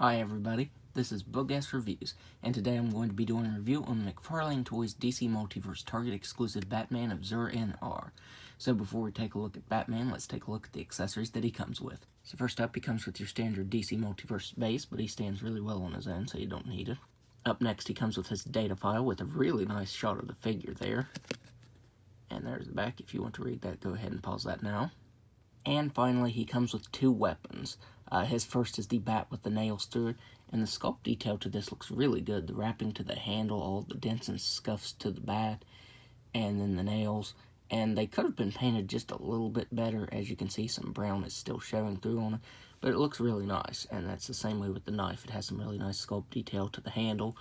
Hi everybody, this is Buggas Reviews, and today I'm going to be doing a review on McFarlane Toys DC Multiverse Target exclusive Batman of Zur-En-Arrh. So before we take a look at Batman, let's take a look at the accessories that he comes with. So first up, he comes with your standard DC Multiverse base, but he stands really well on his own, so you don't need it. Up next, he comes with his data file with a really nice shot of the figure there. And there's the back. If you want to read that, go ahead and pause that now. And finally, he comes with two weapons. His first is the bat with the nails through it, and the sculpt detail to this looks really good. The wrapping to the handle, all the dents and scuffs to the bat, and then the nails. And they could have been painted just a little bit better. As you can see, some brown is still showing through on it, but it looks really nice. And that's the same way with the knife. It has some really nice sculpt detail to the handle.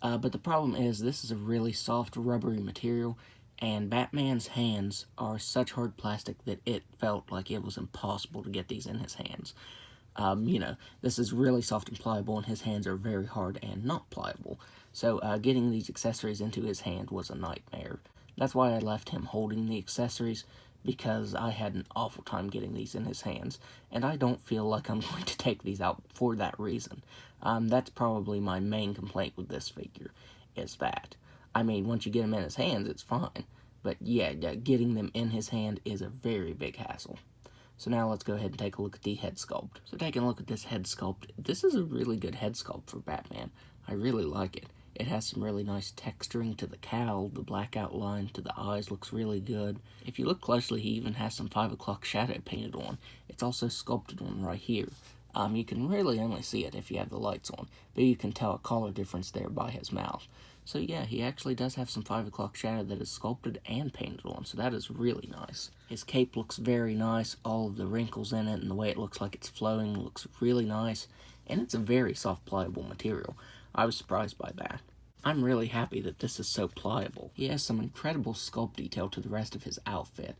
But the problem is, this is a really soft, rubbery material, and Batman's hands are such hard plastic that it felt like it was impossible to get these in his hands. This is really soft and pliable, and his hands are very hard and not pliable. So getting these accessories into his hand was a nightmare. That's why I left him holding the accessories, because I had an awful time getting these in his hands, and I don't feel like I'm going to take these out for that reason. That's probably my main complaint with this figure, is that. I mean, once you get them in his hands, it's fine. But yeah, getting them in his hand is a very big hassle. So now let's go ahead and take a look at the head sculpt. So taking a look at this head sculpt, this is a really good head sculpt for Batman. I really like it. It has some really nice texturing to the cowl. The black outline to the eyes looks really good. If you look closely, he even has some 5 o'clock shadow painted on. It's also sculpted on right here. You can really only see it if you have the lights on, but you can tell a color difference there by his mouth. So yeah, he actually does have some 5 o'clock shadow that is sculpted and painted on, so that is really nice. His cape looks very nice. All of the wrinkles in it and the way it looks like it's flowing looks really nice, and it's a very soft, pliable material. I was surprised by that. I'm really happy that this is so pliable. He has some incredible sculpt detail to the rest of his outfit.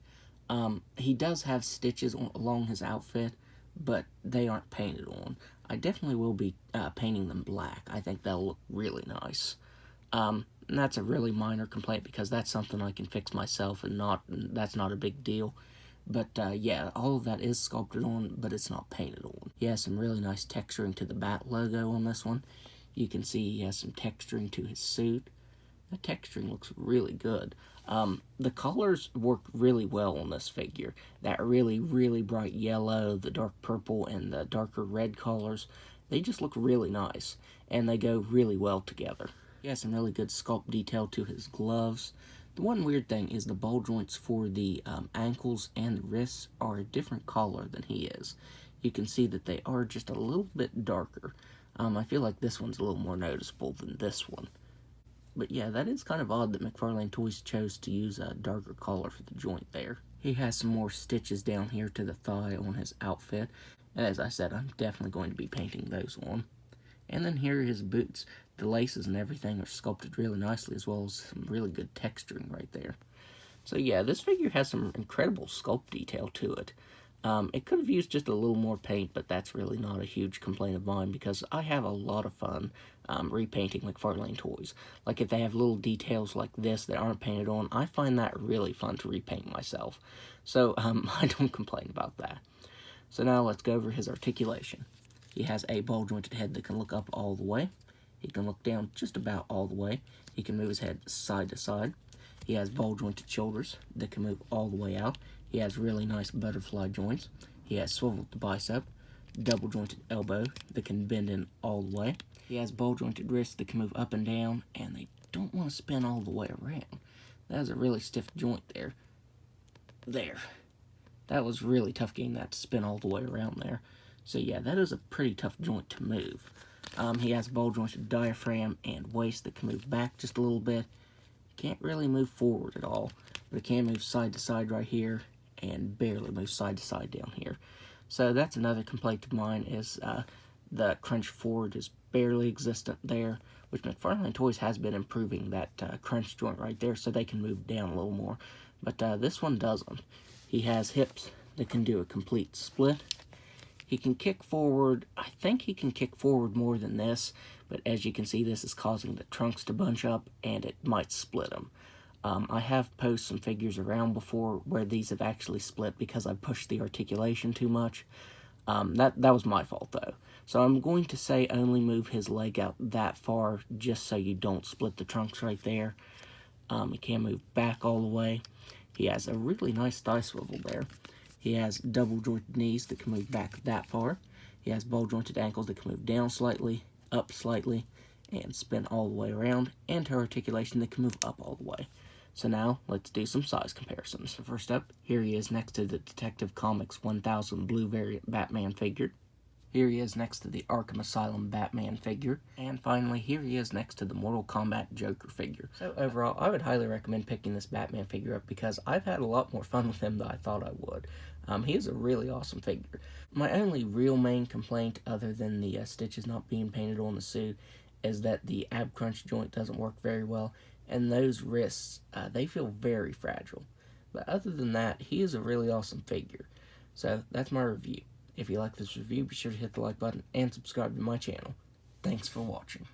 He does have stitches along his outfit, but they aren't painted on. I definitely will be painting them black. I think they'll look really nice. And that's a really minor complaint, because that's something I can fix myself, and that's not a big deal. But yeah, all of that is sculpted on, but it's not painted on. He has some really nice texturing to the bat logo on this one. You can see he has some texturing to his suit. The texturing looks really good. The colors work really well on this figure. That really, really bright yellow, the dark purple, and the darker red colors, they just look really nice, and they go really well together. He has some really good sculpt detail to his gloves. The one weird thing is the ball joints for the ankles and the wrists are a different color than he is. You can see that they are just a little bit darker. I feel like this one's a little more noticeable than this one. But yeah, that is kind of odd that McFarlane Toys chose to use a darker color for the joint there. He has some more stitches down here to the thigh on his outfit. And as I said, I'm definitely going to be painting those on. And then here are his boots. The laces and everything are sculpted really nicely, as well as some really good texturing right there. So yeah, this figure has some incredible sculpt detail to it. It could have used just a little more paint, but that's really not a huge complaint of mine, because I have a lot of fun repainting McFarlane Toys. Like, if they have little details like this that aren't painted on, I find that really fun to repaint myself. So I don't complain about that. So now let's go over his articulation. He has a ball jointed head that can look up all the way. He can look down just about all the way. He can move his head side to side. He has ball jointed shoulders that can move all the way out. He has really nice butterfly joints. He has swiveled the bicep, double jointed elbow that can bend in all the way. He has ball jointed wrists that can move up and down, and they don't want to spin all the way around. That is a really stiff joint there. There. That was really tough getting that to spin all the way around there. So yeah, that is a pretty tough joint to move. He has ball jointed diaphragm and waist that can move back just a little bit. Can't really move forward at all, but it can move side to side right here, and barely move side to side down here. So that's another complaint of mine, is the crunch forward is barely existent there, which McFarlane Toys has been improving that crunch joint right there so they can move down a little more. But this one doesn't. He has hips that can do a complete split. He can kick forward. I think he can kick forward more than this, but as you can see, this is causing the trunks to bunch up, and it might split them. I have posted some figures around before where these have actually split because I pushed the articulation too much. That was my fault, though. So I'm going to say only move his leg out that far, just so you don't split the trunks right there. He can move back all the way. He has a really nice thigh swivel there. He has double jointed knees that can move back that far. He has ball jointed ankles that can move down slightly, up slightly, and spin all the way around, and to articulation that can move up all the way. So now, let's do some size comparisons. So first up, here he is next to the Detective Comics 1000 Blue Variant Batman figure. Here he is next to the Arkham Asylum Batman figure. And finally, here he is next to the Mortal Kombat Joker figure. So overall, I would highly recommend picking this Batman figure up because I've had a lot more fun with him than I thought I would. He is a really awesome figure. My only real main complaint, other than the stitches not being painted on the suit, is that the ab crunch joint doesn't work very well, and those wrists, they feel very fragile. But other than that, he is a really awesome figure. So that's my review. If you like this review, be sure to hit the like button and subscribe to my channel. Thanks for watching.